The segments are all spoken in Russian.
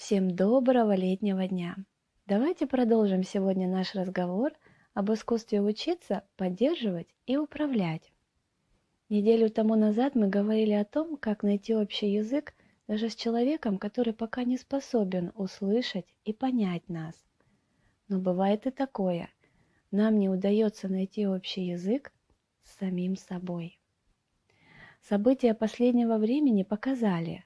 Всем доброго летнего дня! Давайте продолжим сегодня наш разговор об искусстве учиться, поддерживать и управлять. Неделю тому назад мы говорили о том, как найти общий язык даже с человеком, который пока не способен услышать и понять нас. Но бывает и такое. Нам не удается найти общий язык с самим собой. События последнего времени показали,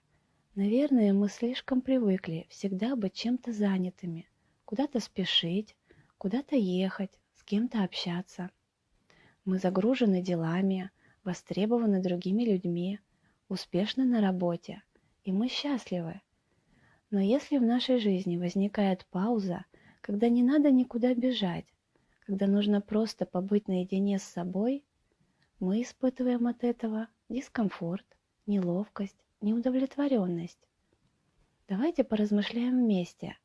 наверное, мы слишком привыкли всегда быть чем-то занятыми, куда-то спешить, куда-то ехать, с кем-то общаться. Мы загружены делами, востребованы другими людьми, успешны на работе, и мы счастливы. Но если в нашей жизни возникает пауза, когда не надо никуда бежать, когда нужно просто побыть наедине с собой, мы испытываем от этого дискомфорт, неловкость, неудовлетворенность. Давайте поразмышляем вместе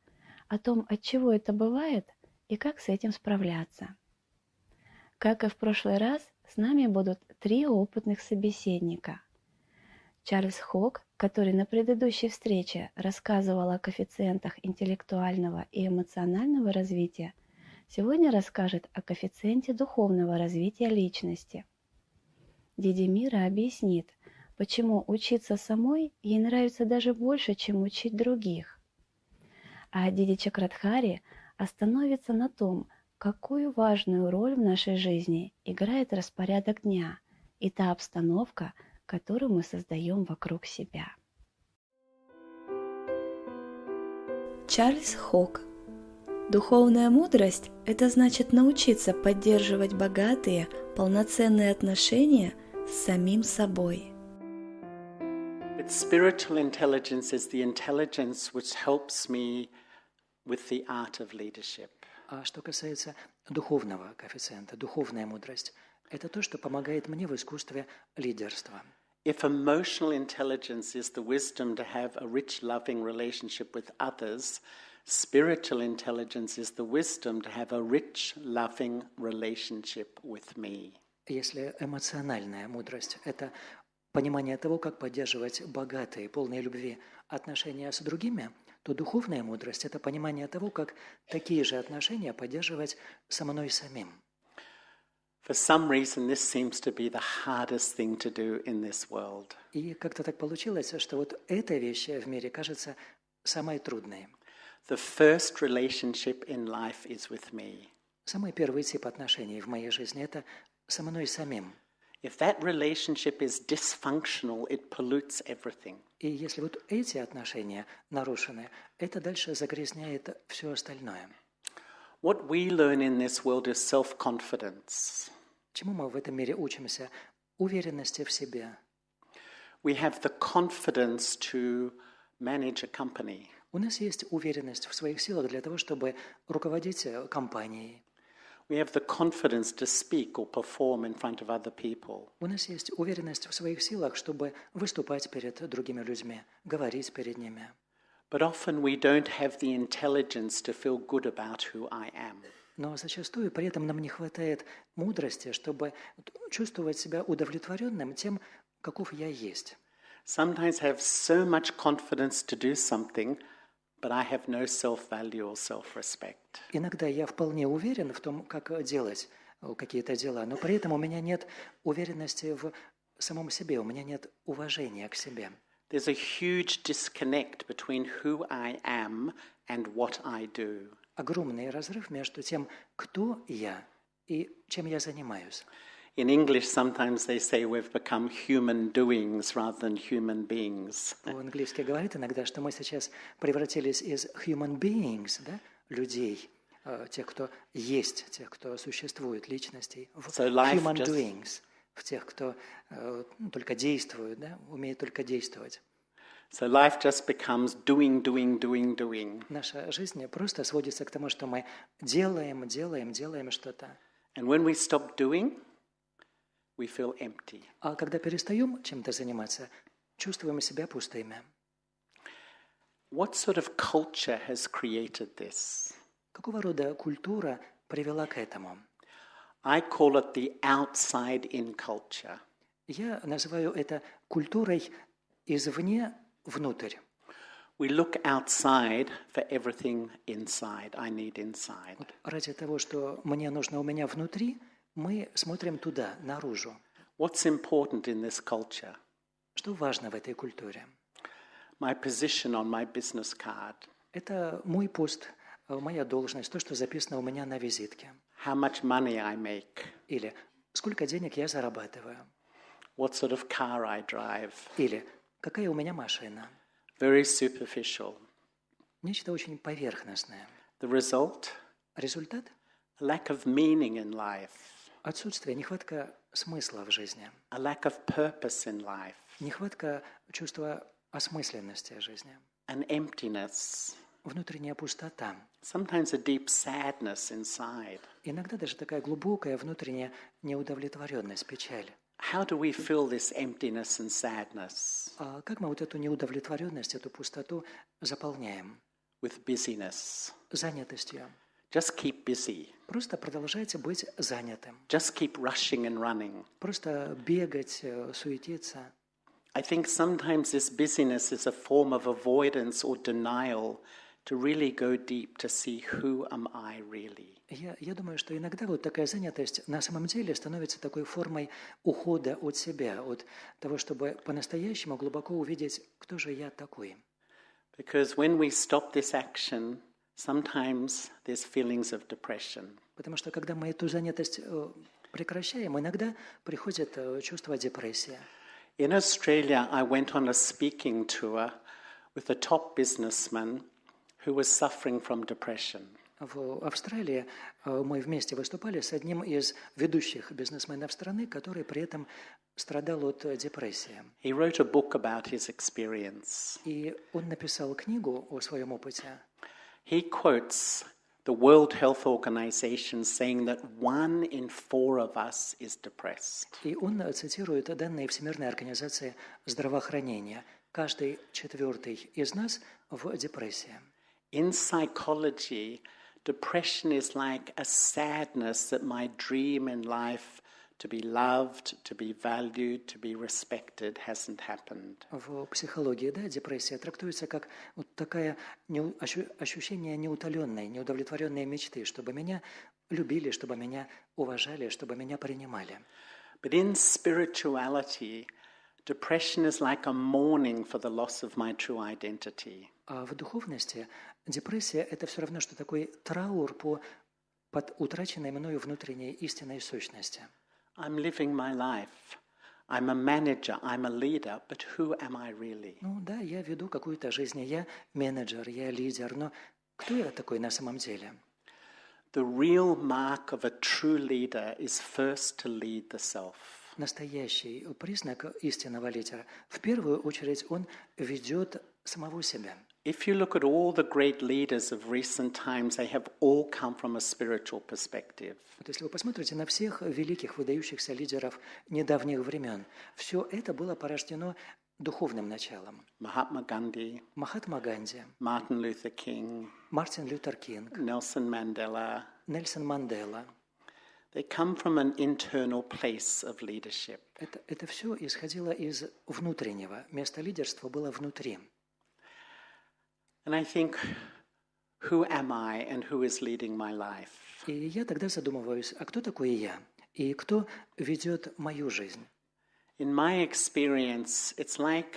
о том, от чего это бывает и как с этим справляться. Как и в прошлый раз, с нами будут 3 опытных собеседника. Чарльз Хоггом, который на предыдущей встрече рассказывал о коэффициентах интеллектуального и эмоционального развития, сегодня расскажет о коэффициенте духовного развития личности. Диди Мирой объяснит, почему учиться самой ей нравится даже больше, чем учить других. А Диди Чакрадхари остановится на том, какую важную роль в нашей жизни играет распорядок дня и та обстановка, которую мы создаем вокруг себя. Чарльз Хоггом. Духовная мудрость – это значит научиться поддерживать богатые, полноценные отношения с самим собой. Spiritual intelligence is the intelligence which helps me with the art of leadership. А что касается духовного коэффициента, духовная мудрость – это то, что помогает мне в искусстве лидерства. If emotional intelligence is the wisdom to have a rich, loving relationship with others, spiritual intelligence is the wisdom to have a rich, loving relationship with me. Если эмоциональная мудрость – это понимание того, как поддерживать богатые, полные любви отношения с другими, то духовная мудрость – это понимание того, как такие же отношения поддерживать со мной самим. For some reason, this seems to be the hardest thing to do in this world. И как-то так получилось, что вот эта вещь в мире кажется самой трудной. The first relationship in life is with me. Самый первый тип отношений в моей жизни – это со мной самим. If that relationship is dysfunctional, it pollutes everything. И если вот эти отношения нарушены, это дальше загрязняет все остальное. What we learn in this world is self-confidence. Чему мы в этом мире учимся? Уверенности в себе. We have the confidence to manage a company. У нас есть уверенность в своих силах для того, чтобы руководить компанией. We have the confidence to speak or perform in front of other people. У нас есть уверенность в своих силах, чтобы выступать перед другими людьми, говорить перед ними. But often we don't have the intelligence to feel good about who I am. Но зачастую при этом нам не хватает мудрости, чтобы чувствовать себя удовлетворенным тем, каков я есть. Sometimes I have so much confidence to do something, but I have no self-value or self-respect. Иногда я вполне уверен в том, как делать какие-то дела, но при этом у меня нет уверенности в самом себе, у меня нет уважения к себе. There's a huge disconnect between who I am and what I do. Огромный разрыв между тем, кто я и чем я занимаюсь. In English, sometimes they say we've become human doings rather than human beings. По-английски говорит иногда, что мы сейчас превратились из human beings, да, людей, тех, кто есть, тех, кто существует, личностей, в human doings, в тех, кто только действует, да, умеет только действовать. So life just becomes doing, doing, doing, doing. Наша жизнь просто сводится к тому, что мы делаем что-то. And when we stop doing, we feel empty. А когда перестаем чем-то заниматься, чувствуем себя пустыми. What sort of culture has created this? Какого рода культура привела к этому? I call it the outside-in culture. Я называю это культурой извне внутрь. We look outside for everything inside. I need inside. Вот ради того, что мне нужно у меня внутри, мы смотрим туда, наружу. What's important in this culture? Что важно в этой культуре? My position on my business card. Это мой пост, моя должность, то, что записано у меня на визитке. How much money I make. Или сколько денег я зарабатываю. What sort of car I drive. Или какая у меня машина. Very superficial. Нечто очень поверхностное. The result? Результат? A lack of meaning in life. Отсутствие, нехватка смысла в жизни. A lack of purpose in life. Нехватка чувства осмысленности жизни. An emptiness. Внутренняя пустота. Sometimes a deep sadness inside. Иногда даже такая глубокая внутренняя неудовлетворенность, печаль. How do we fill this emptiness and sadness? А как мы вот эту неудовлетворенность, эту пустоту заполняем? With busyness. Занятостью. Just keep busy. Просто продолжайте быть занятым. Just keep rushing and running. Просто бегать, суетиться. I think sometimes this busyness is a form of avoidance or denial to really go deep to see who am I really. Я думаю, что иногда вот такая занятость на самом деле становится такой формой ухода от себя, от того, чтобы по-настоящему глубоко увидеть, кто же я такой. Because when we stop this action, sometimes there's feelings of depression. Потому что когда мы эту занятость прекращаем, иногда приходит чувство депрессии. In Australia, I went on a speaking tour with a top businessman who was suffering from depression. В Австралии мы вместе выступали с одним из ведущих бизнесменов страны, который при этом страдал от депрессии. He wrote a book about his experience. И он написал книгу о своем опыте. He quotes the World Health Organization saying that 1 in 4 of us is depressed. И он цитирует данные Всемирной организации здравоохранения. Каждый четвертый из нас в депрессии. In psychology, depression is like a sadness that my dream in life to be loved, to be valued, to be respected hasn't happened. В психологии, да, депрессия трактуется как вот такое ощущение неутоленной, неудовлетворенной мечты, чтобы меня любили, чтобы меня уважали, чтобы меня принимали. But in spirituality, depression is like a mourning for the loss of my true identity. А в духовности депрессия – это все равно, что такой траур под утраченной мною внутренней истинной сущности. I'm living my life. I'm a manager, I'm a leader, but who am I really? Ну да, я веду какую-то жизнь, я менеджер, я лидер, но кто я такой на самом деле? The real mark of a true leader is first to lead the self. Настоящий признак истинного лидера. В первую очередь он ведет самого себя. If you look at all the great leaders of recent times, they have all come from a spiritual perspective. Вот если вы посмотрите на всех великих, выдающихся лидеров недавних времен, все это было порождено духовным началом. Mahatma Gandhi, Махатма Ганди, Martin Luther King, Мартин Лютер Кинг, Nelson Mandela. Нельсон Мандела. They come from an internal place of leadership. Это все исходило из внутреннего. Место лидерства было внутри. And I think, who am I and who is leading my life? И я тогда задумываюсь, а кто такой я? И кто ведет мою жизнь? In my experience, it's like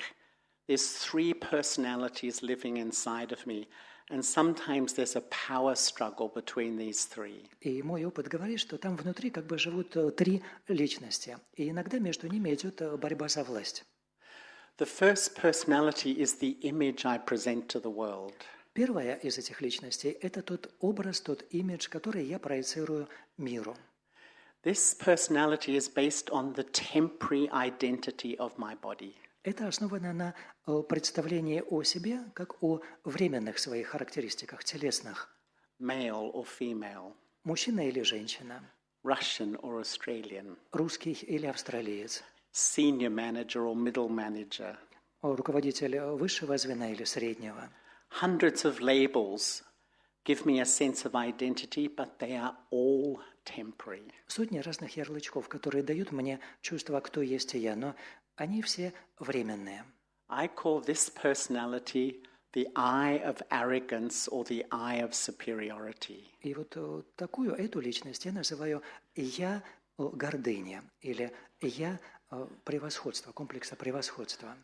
there's 3 personalities living inside of me, and sometimes there's a power struggle between these 3. И мой опыт говорит, что там внутри как бы живут 3 личности. И иногда между ними идет борьба за власть. The first personality is the image I present to the world. Первая из этих личностей – это тот образ, тот имидж, который я проецирую миру. This personality is based on the temporary identity of my body. Это основано на представлении о себе как о временных своих характеристиках, телесных. Male or female. Мужчина или женщина. Russian or Australian. Русский или австралиец. Senior manager or middle manager. Руководитель высшего звена или среднего. Hundreds of labels give me a sense of identity, but they are all temporary. Сотни разных ярлычков, которые дают мне чувство, кто есть я, но они все временные. I call this personality the eye of arrogance or the eye of superiority. И вот эту личность я называю «я гордыня» или «я превосходство», комплекса превосходства.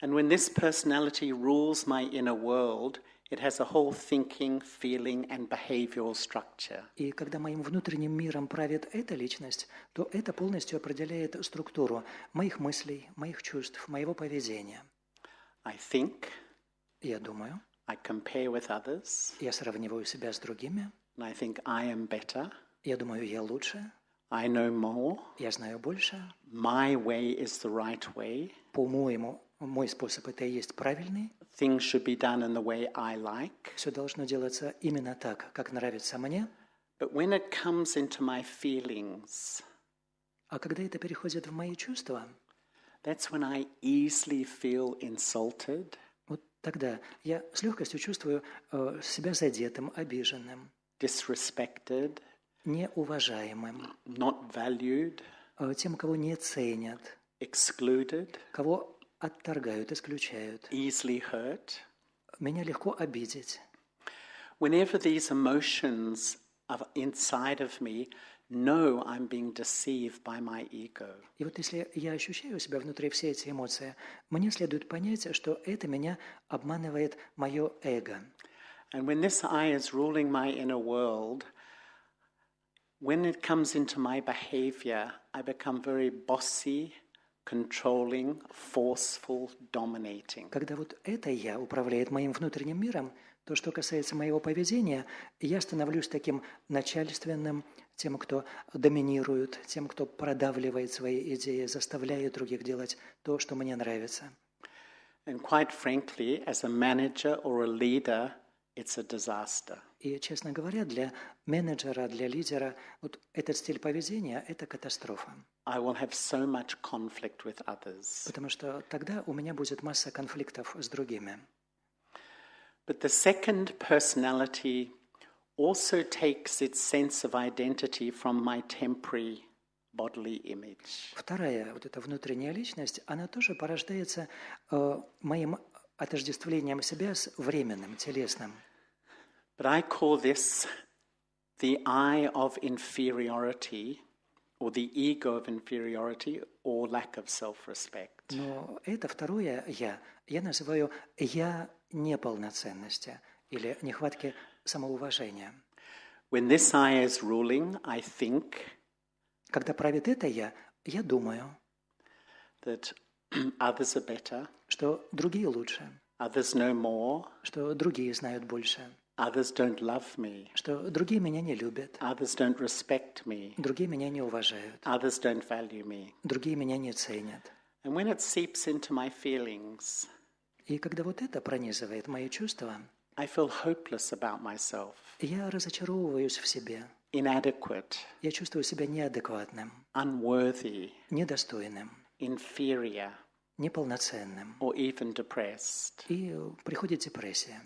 And when this personality rules my inner world, it has a whole thinking, feeling and behavioral structure. И когда моим внутренним миром правит эта личность, то это полностью определяет структуру моих мыслей, моих чувств, моего поведения. I think, Я думаю, I compare with others, я сравниваю себя с другими, and I think I am better, я думаю, я лучше, I know more, я знаю больше, my way is the right way, по-моему, мой способ это и есть правильный, things should be done in the way I like. все должно делаться именно так, как нравится мне. But when it comes into my feelings, А когда это переходит в мои чувства, that's when I easily feel insulted, вот тогда я с легкостью чувствую себя задетым, обиженным, disrespected, неуважаемым, not valued, тем, кого не ценят, excluded, кого отторгают, исключают. easily hurt. Меня легко обидеть. Whenever these emotions are inside of me, know I'm being deceived by my ego. И вот если я ощущаю у себя внутри все эти эмоции, мне следует понять, что это меня обманывает мое эго. And when this I is ruling my inner world, when it comes into my behavior, I become very bossy, controlling, forceful, dominating. Когда вот это я управляет моим внутренним миром, то, что касается моего поведения, я становлюсь таким начальственным, тем, кто доминирует, тем, кто продавливает свои идеи, заставляет других делать то, что мне нравится. And quite frankly, as a manager or a leader, it's a disaster. И, честно говоря, для менеджера, для лидера, вот этот стиль поведения – это катастрофа. I will have so much conflict with others. Потому что тогда у меня будет масса конфликтов с другими. But the second personality also takes its sense of identity from my temporary bodily image. Вторая, вот эта внутренняя личность, она тоже порождается моим отождествлением себя с временным, телесным. But I call this the eye of inferiority, or the ego of inferiority, or lack of self-respect. Но это второе я называю «я неполноценности» или нехватки самоуважения. When this I is ruling, I think Когда правит это я думаю, that others are better, что другие лучше, others know more, что другие знают больше, others don't love me, что другие меня не любят, others don't respect me, другие меня не уважают, others don't value me. другие меня не ценят. And when it seeps into my feelings, И когда вот это пронизывает мои чувства, I feel hopeless about myself, я разочаровываюсь в себе. inadequate, Я чувствую себя неадекватным, unworthy, недостойным, inferior, неполноценным. or even depressed. И приходит депрессия.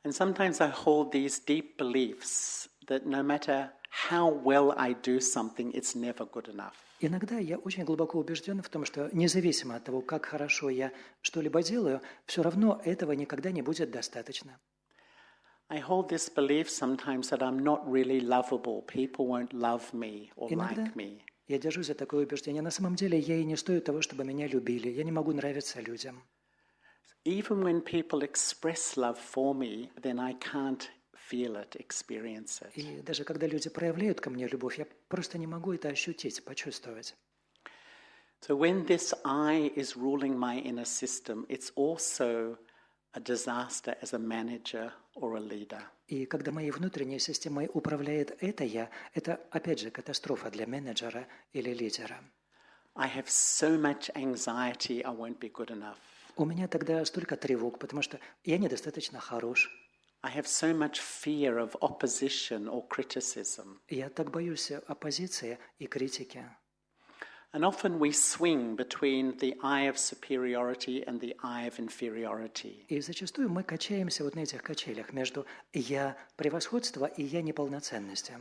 And sometimes I hold these deep beliefs that no matter how well I do something, it's never good enough. Иногда я очень глубоко убежден в том, что независимо от того, как хорошо я что-либо делаю, все равно этого никогда не будет достаточно. I hold this belief sometimes that I'm not really lovable. People won't love me or Иногда like me. я держусь за такое убеждение. На самом деле я и не стою того, чтобы меня любили. Я не могу нравиться людям. Even when people express love for me, then I can't feel it, experience it. И даже когда люди проявляют ко мне любовь, я просто не могу это ощутить, почувствовать. So when this I is ruling my inner system, it's also a disaster as a manager or a leader. И когда моей внутренней системой управляет это опять же катастрофа для менеджера или лидера. I have so much anxiety, I won't be good enough. У меня тогда столько тревог, потому что я недостаточно хорош. I have so much fear of opposition or criticism. Я так боюсь оппозиции и критики. And often we swing between the eye of superiority and the eye of inferiority. И зачастую мы качаемся вот на этих качелях между «я» превосходства и «я» неполноценности.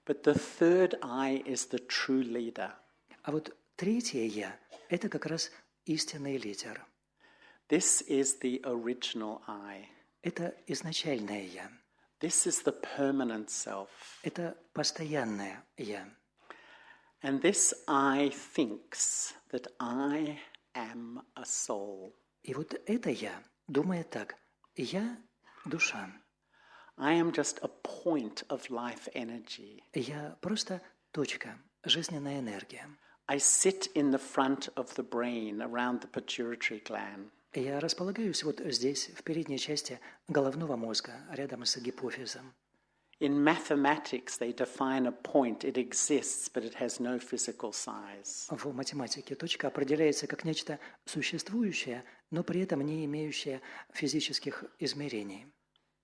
But the third eye is the true leader. А вот третье «я» – это как раз истинный лидер. This is the original I. Это изначальное «я». This is the permanent self. Это постоянное «я». And this I thinks that I am a soul. И вот это «я» думает так: «Я – душа». I am just a point of life energy. Я просто точка, жизненная энергия. I sit in the front of the brain around the pituitary gland. Я располагаюсь вот здесь, в передней части головного мозга, рядом с гипофизом. In mathematics, they define a point. It exists, but it has no physical size. В математике точка определяется как нечто существующее, но при этом не имеющее физических измерений.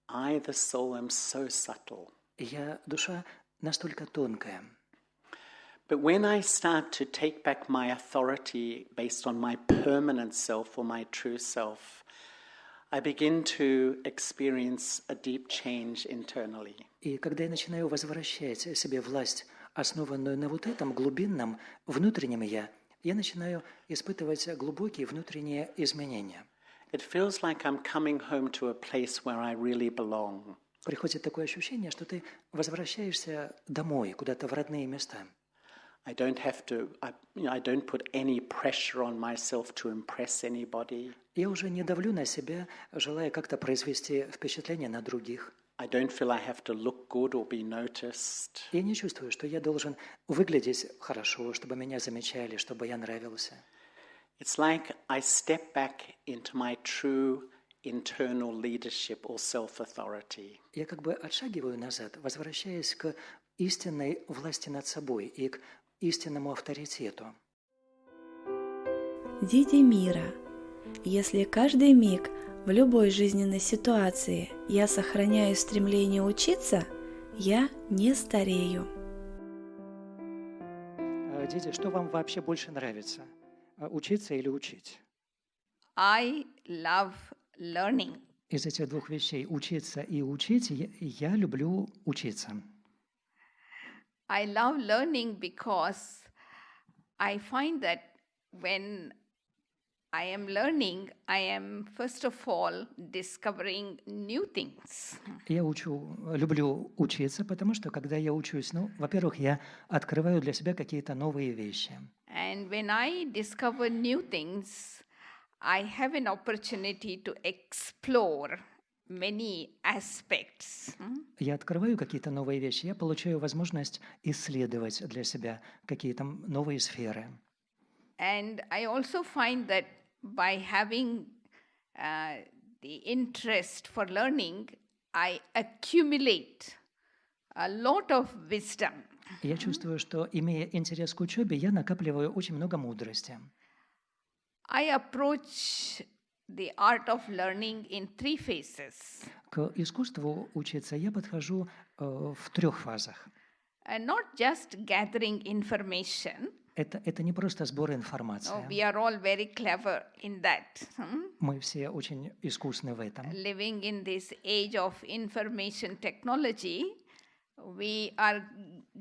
I, the soul, am so subtle. Я, душа, настолько тонкая. But when I start to take back my authority based on my permanent self or my true self, I begin to experience a deep change internally. И когда я начинаю возвращать себе власть, основанную на вот этом глубинном, внутреннем «я», я начинаю испытывать глубокие внутренние изменения. It feels like I'm coming home to a place where I really belong. Приходит такое ощущение, что ты возвращаешься домой, куда-то в родные места. I don't put any pressure on myself to impress anybody. Я уже не давлю на себя, желая как-то произвести впечатление на других. I don't feel I have to look good or be noticed. Я не чувствую, что я должен выглядеть хорошо, чтобы меня замечали, чтобы я нравился. It's like I step back into my true internal leadership or self-authority. Я как бы отшагиваю назад, возвращаясь к истинной власти над собой и к истинному авторитету. Диди Мира. Если каждый миг в любой жизненной ситуации я сохраняю стремление учиться, я не старею. Диди, что вам вообще больше нравится? Учиться или учить? I love learning. Из этих двух вещей, учиться и учить, я люблю учиться. I love learning because I find that when I am learning, I am first of all discovering new things. Я люблю учиться, потому что когда я учусь, во-первых, я открываю для себя какие-то новые вещи. And when I discover new things, I have an opportunity to explore many aspects. Я открываю какие-то новые вещи, я получаю возможность исследовать для себя какие-то новые сферы. And I also find that by having the interest for learning, I accumulate a lot of wisdom. Я чувствую, что, имея интерес к учебе, я накапливаю очень много мудрости. I approach the art of learning in 3 phases. К искусству учиться я подхожу в 3 фазах. And not just gathering information. Это не просто сбор информации. No, we are all very clever in that. Мы все очень искусны в этом. Living in this age of information technology, we are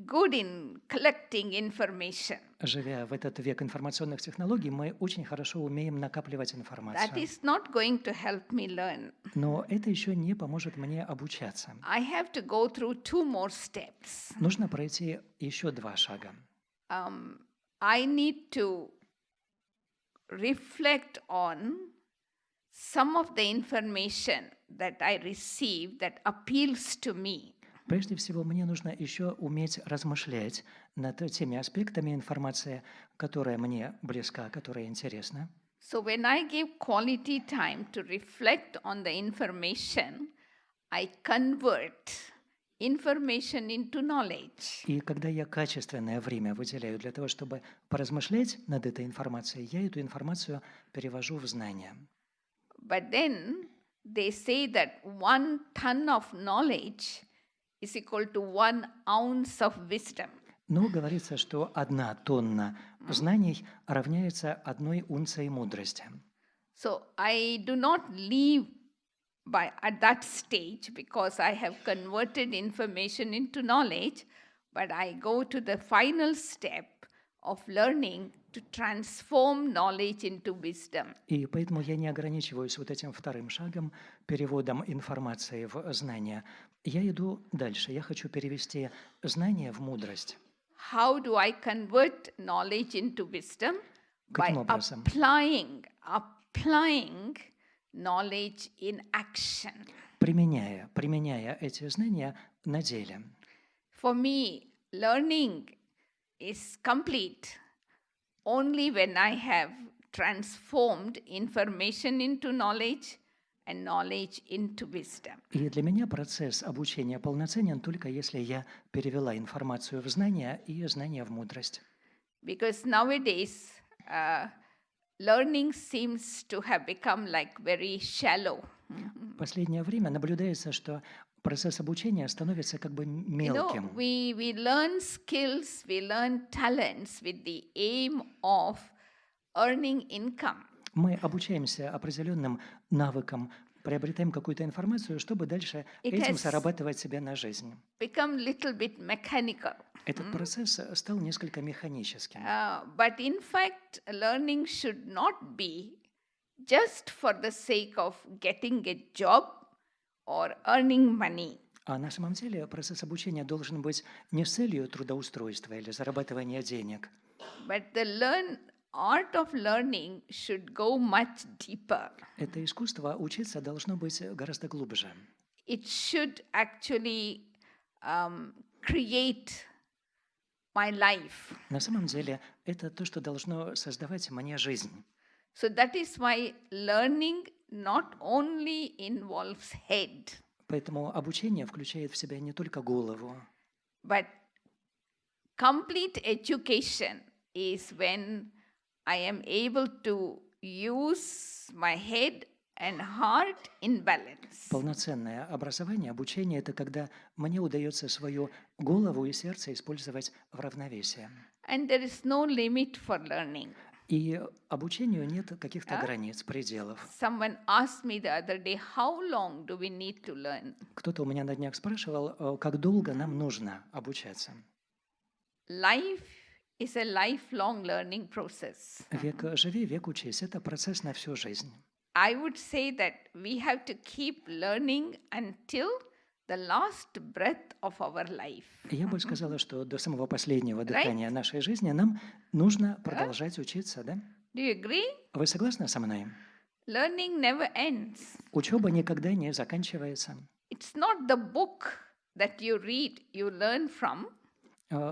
good in collecting information. Живя в этот век информационных технологий, мы очень хорошо умеем накапливать информацию. That is not going to help me learn. Но это еще не поможет мне обучаться. I have to go through 2 more steps. Нужно пройти еще 2 шага. I need to reflect on some of the information that I receive that appeals to me. Прежде всего, мне нужно еще уметь размышлять над теми аспектами информации, которая мне близка, которая интересна. So when I give quality time to reflect on the information, I convert information into knowledge. И когда я качественное время выделяю для того, чтобы поразмышлять над этой информацией, я эту информацию перевожу в знания. But then they say that 1 ton of knowledge is equal to 1 ounce of wisdom. Но говорится, что 1 тонна знаний равняется 1 унции мудрости. So I do not leave at that stage because I have converted information into knowledge, but I go to the final step of learning to transform knowledge into wisdom. И поэтому я не ограничиваюсь вот этим вторым шагом, переводом информации в знания. Я иду дальше. Я хочу перевести знание в мудрость. How do I convert knowledge into wisdom? Каким By образом? applying knowledge in action. Применяя эти знания на деле. For me, learning is complete only when I have transformed information into knowledge and knowledge into wisdom. И для меня процесс обучения полноценен только если я перевела информацию в знания и знания в мудрость. Because nowadays, learning seems to have become like very shallow. В последнее время наблюдается, что процесс обучения становится как бы мелким. We learn skills, we learn talents with the aim of earning income. Мы обучаемся определенным навыкам, приобретаем какую-то информацию, чтобы дальше этим зарабатывать себе на жизнь. Become little bit mechanical. Этот процесс стал несколько механическим. But in fact, learning should not be just for the sake of getting a job or earning money. А на самом деле процесс обучения должен быть не с целью трудоустройства или зарабатывания денег. But the art of learning should go much deeper. Это искусство учиться должно быть гораздо глубже. It should actually create my life. На самом деле это то, что должно создавать мне жизнь. So that is why learning not only involves head. Поэтому обучение включает в себя не только голову. But complete education is when I am able to use my head and heart in balance. Полноценное образование, обучение – это когда мне удается свою голову и сердце использовать в равновесии. And there is no limit for learning. И обучению нет каких-то границ, пределов. Someone asked me the other day, how long do we need to learn? Кто-то у меня на днях спрашивал, как долго нам нужно обучаться. Life is a lifelong learning process. Век живи, век учись – это процесс на всю жизнь. I would say that we have to keep learning until the last breath of our life. Я бы сказала, что до самого последнего дыхания нашей жизни нам нужно продолжать учиться, да? Do you agree? Вы согласны со мной? Learning never ends. Учеба никогда не заканчивается. It's not the book that you read, you learn from.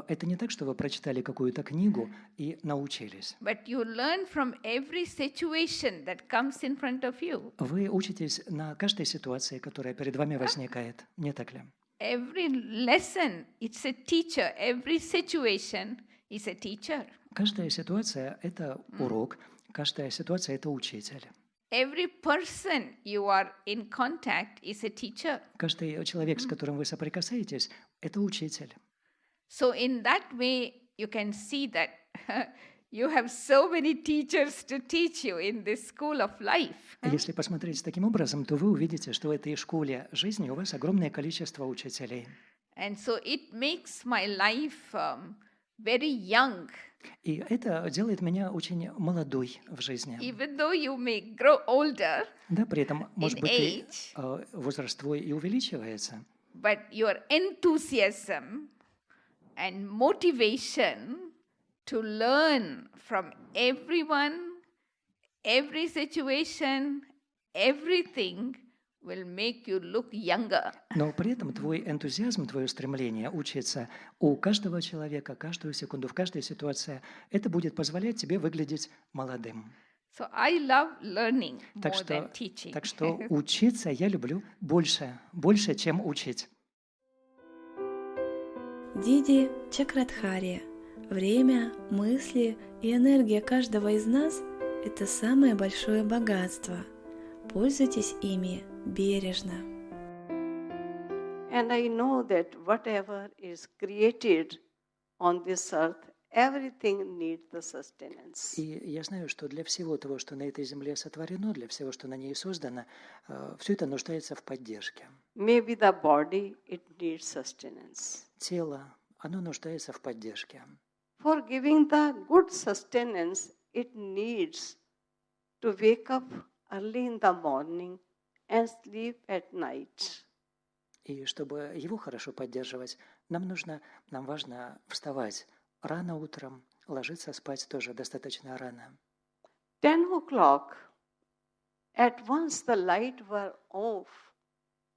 Это не так, что вы прочитали какую-то книгу и научились. But you learn from every situation that comes in front of you. Вы учитесь на каждой ситуации, которая перед вами возникает, не так ли? Every lesson, it's a teacher. Every situation is a teacher. Каждая ситуация – это урок, каждая ситуация – это учитель. Every person you are in contact is a teacher. Каждый человек, с которым вы соприкасаетесь, это учитель. So in that way, you can see that you have so many teachers to teach you in this school of life. Если посмотреть таким образом, то вы увидите, что в этой школе жизни у вас огромное количество учителей. And so it makes my life very young. И это делает меня очень молодой в жизни. Even though you may grow older, Да, при этом, может быть, и age, возраст твой и увеличивается. but your enthusiasm and motivation to learn from everyone, every situation, everything will make you look younger. Но при этом твой энтузиазм, твое стремление учиться у каждого человека, каждую секунду, в каждой ситуации, это будет позволять тебе выглядеть молодым. So I love learning more than teaching. Так что учиться я люблю больше, чем учить. Диди Чакрадхари. Время, мысли и энергия каждого из нас – это самое большое богатство. Пользуйтесь ими бережно. And I know that whatever is created on this earth, everything needs the sustenance. И я знаю, что для всего того, что на этой земле сотворено, для всего, что на ней создано, все это нуждается в поддержке. Maybe the body, it needs sustenance. Тело, оно нуждается в поддержке. for giving the good sustenance, it needs to wake up early in the morning and sleep at night. И чтобы его хорошо поддерживать, нам важно вставать рано утром, ложиться спать тоже достаточно рано. 10 o'clock, at once the light were off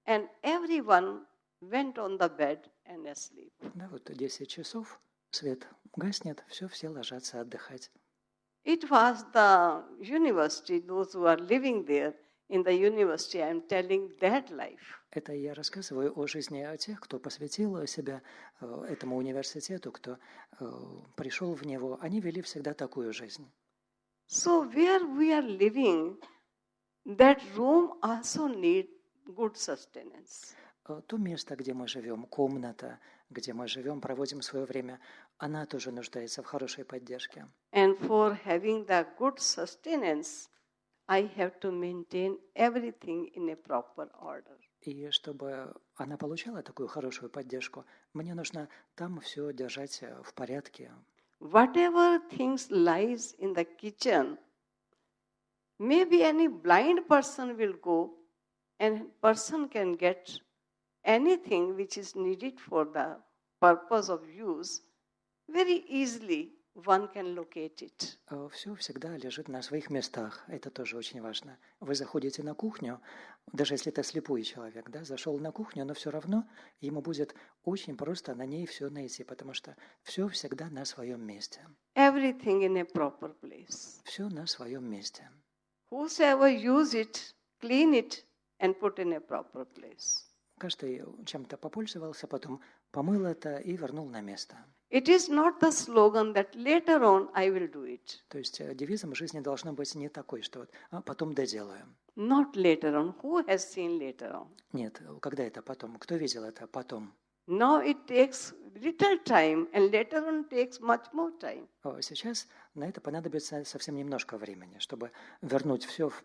and everyone went on the bed and asleep. Да, вот 10 часов, свет гаснет, все ложатся отдыхать. It was the university, those who are living there in the university, I am telling that life. Это я рассказываю о жизни тех, кто посвятил себя этому университету, кто пришел в него. Они вели всегда такую жизнь. So where we are living, that room also need good sustenance. То место, где мы живем, комната, где мы живем, проводим свое время, она тоже нуждается в хорошей поддержке. And for having the good sustenance, I have to maintain everything in a proper order. И чтобы она получала такую хорошую поддержку, мне нужно там все держать в порядке. Whatever things lies in the kitchen, maybe any blind person will go and person can get anything which is needed for the purpose of use, very easily one can locate it. Все всегда лежит на своих местах. Это тоже очень важно. Вы заходите на кухню, даже если это слепой человек, да, зашел на кухню, но все равно ему будет очень просто на ней все найти, потому что все всегда на своем месте. Everything in a proper place. Все на своем месте. Whosoever use it, clean it and put in a proper place. Каждый чем-то попользовался, потом помыл это и вернул на место. It is not the slogan that later on I will do it. То есть девизом жизни должно быть не такой, что вот потом доделаю. Not later on. Who has seen later on? Нет, когда это потом? Кто видел это потом? Now it takes little time and later on takes much more time. Сейчас на это понадобится совсем немножко времени, чтобы вернуть все в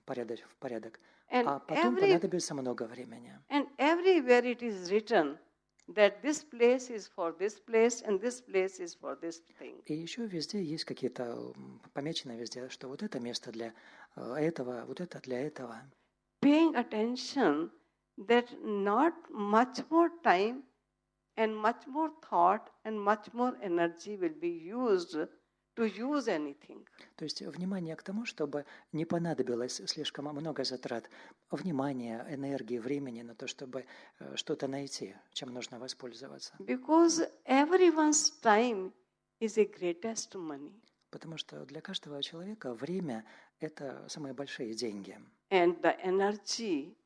порядок. А потом понадобится много времени. And everywhere it is written that this place is for this place and this place is for this thing. И еще везде есть какие-то помечено везде, что вот это место для этого, вот это для этого. Paying attention that not much more time and much more thought and much more energy will be used to use anything. То есть внимание к тому, чтобы не понадобилось слишком много затрат внимания, энергии, времени на то, чтобы что-то найти, чем нужно воспользоваться. Because everyone's time is the greatest money. Потому что для каждого человека время – это самые большие деньги. And the energy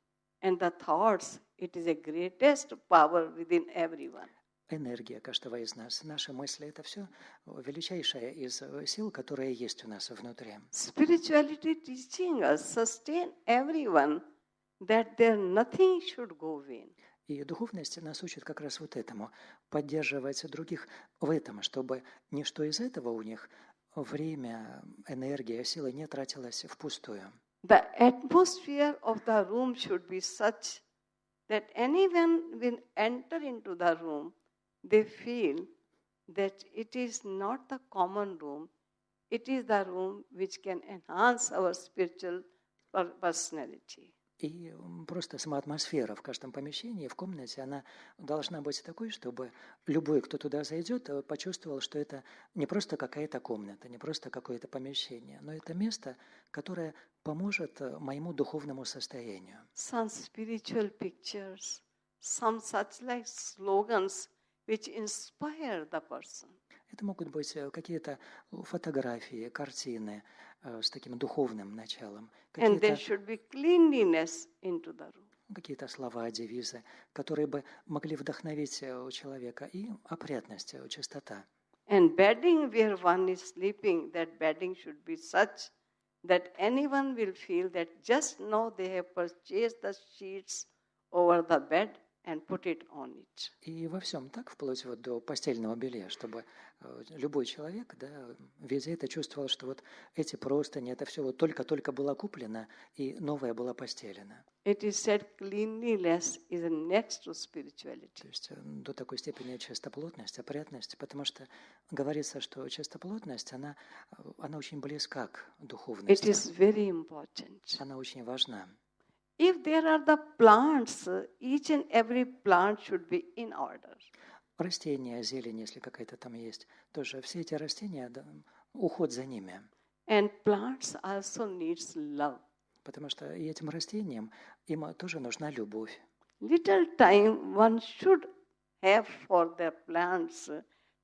and the thoughts, it is the greatest power within everyone. Энергия каждого из нас, наши мысли – это все величайшая из сил, которые есть у нас внутри. Spirituality teaching us, sustain everyone, that there nothing should go vain. И духовность нас учит как раз вот этому – поддерживать других в этом, чтобы ничто из этого у них время, энергия, сила не тратилась впустую. The atmosphere of the room should be such that anyone will enter into the room, they feel that it is not the common room, it is the room which can enhance our spiritual personality. И просто сама атмосфера в каждом помещении, в комнате, она должна быть такой, чтобы любой, кто туда зайдет, почувствовал, что это не просто какая-то комната, не просто какое-то помещение, но это место, которое поможет моему духовному состоянию. Some spiritual pictures, some such like slogans which inspire the person. Это могут быть какие-то фотографии, картины с таким духовным началом. And there should be cleanliness into the room. Какие-то слова, девизы, которые бы могли вдохновить человека, и опрятность, чистота. And bedding where one is sleeping, that bedding should be such that anyone will feel that just now they have purchased the sheets over the bed and put it on it. И во всем так, вплоть вот до постельного белья, чтобы любой человек, да, видя это, чувствовал, что вот эти простыни, это все вот только-только было куплено и новое было постелено. It is said cleanliness is next to spirituality. То есть до такой степени чистоплотность, опрятность, потому что говорится, что чистоплотность, она очень близка к духовности. It is very important. Она очень важна. If there are the plants, each and every plant should be in order. Растения, зелень, если какая-то там есть, тоже все эти растения, да, уход за ними. And plants also needs love. Потому что и этим растениям им тоже нужна любовь. Little time one should have for their plants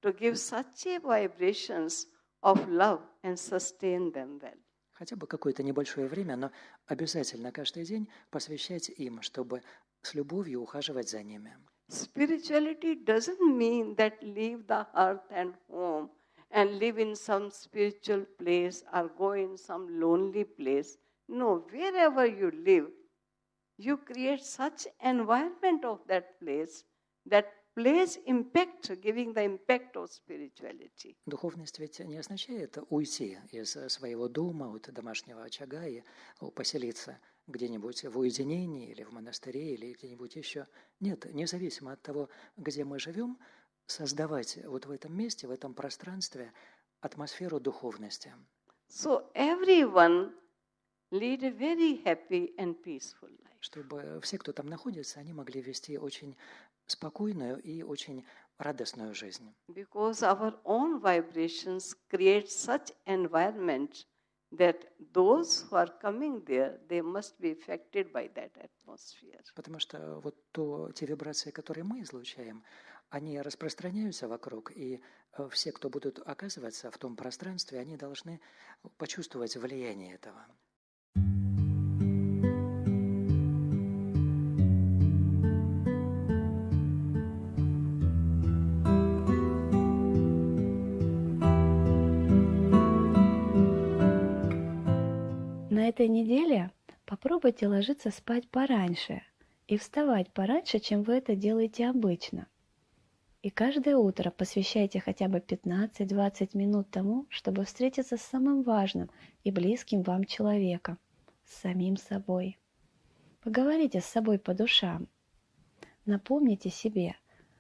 to give such a vibrations of love and sustain them well. Хотя бы какое-то небольшое время, но обязательно каждый день посвящать им, чтобы с любовью ухаживать за ними. Spirituality doesn't mean that leave the earth and home and live in some spiritual place or go in some lonely place. No, wherever you live, you create such environment of that place impact, giving the impact of spirituality. Духовность ведь не означает уйти из своего дома, от домашнего очага и поселиться где-нибудь в уединении или в монастыре или где-нибудь еще. Нет, независимо от того, где мы живем, создавать вот в этом месте, в этом пространстве атмосферу духовности. So everyone lead a very happy and peaceful life. Чтобы все, кто там находится, они могли вести очень спокойную и очень радостную жизнь. Because our own vibrations create such environment that those who are coming there, they must be affected by that atmosphere. Потому что вот те вибрации, которые мы излучаем, они распространяются вокруг, и все, кто будут оказываться в том пространстве, они должны почувствовать влияние этого. На этой неделе попробуйте ложиться спать пораньше и вставать пораньше, чем вы это делаете обычно. И каждое утро посвящайте хотя бы 15-20 минут тому, чтобы встретиться с самым важным и близким вам человеком, с самим собой. Поговорите с собой по душам. Напомните себе,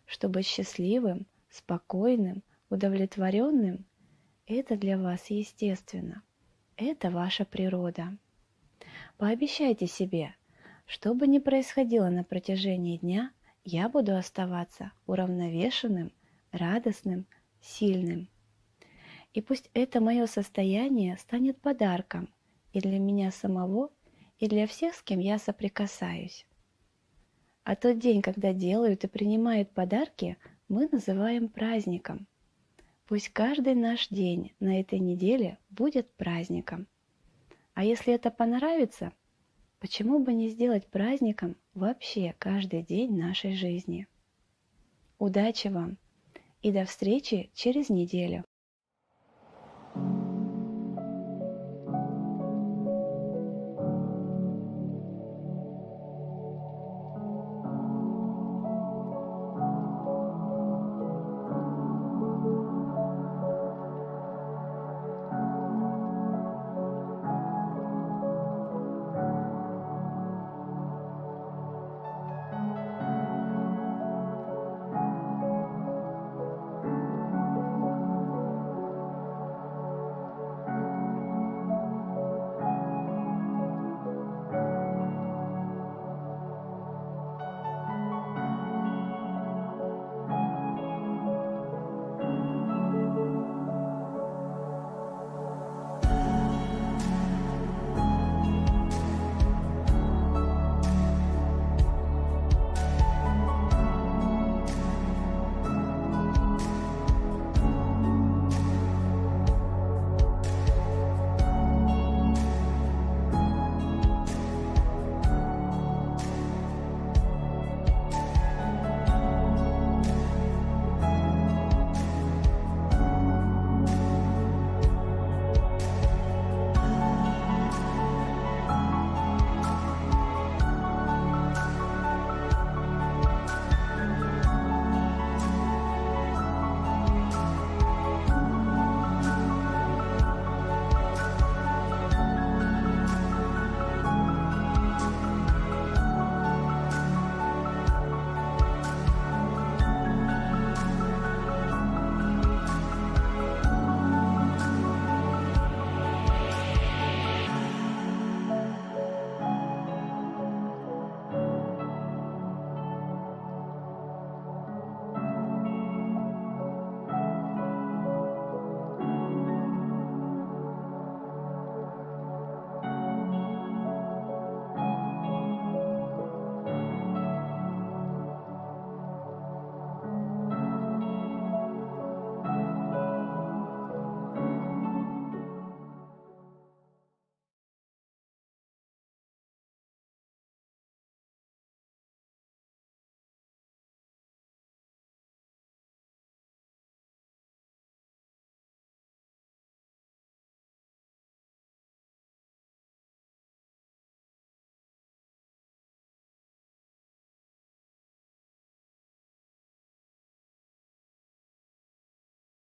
что быть счастливым, спокойным, удовлетворенным – это для вас естественно. Это ваша природа. Пообещайте себе, что бы ни происходило на протяжении дня, я буду оставаться уравновешенным, радостным, сильным. И пусть это мое состояние станет подарком и для меня самого, и для всех, с кем я соприкасаюсь. А тот день, когда делают и принимают подарки, мы называем праздником. Пусть каждый наш день на этой неделе будет праздником. А если это понравится, почему бы не сделать праздником вообще каждый день нашей жизни? Удачи вам и до встречи через неделю!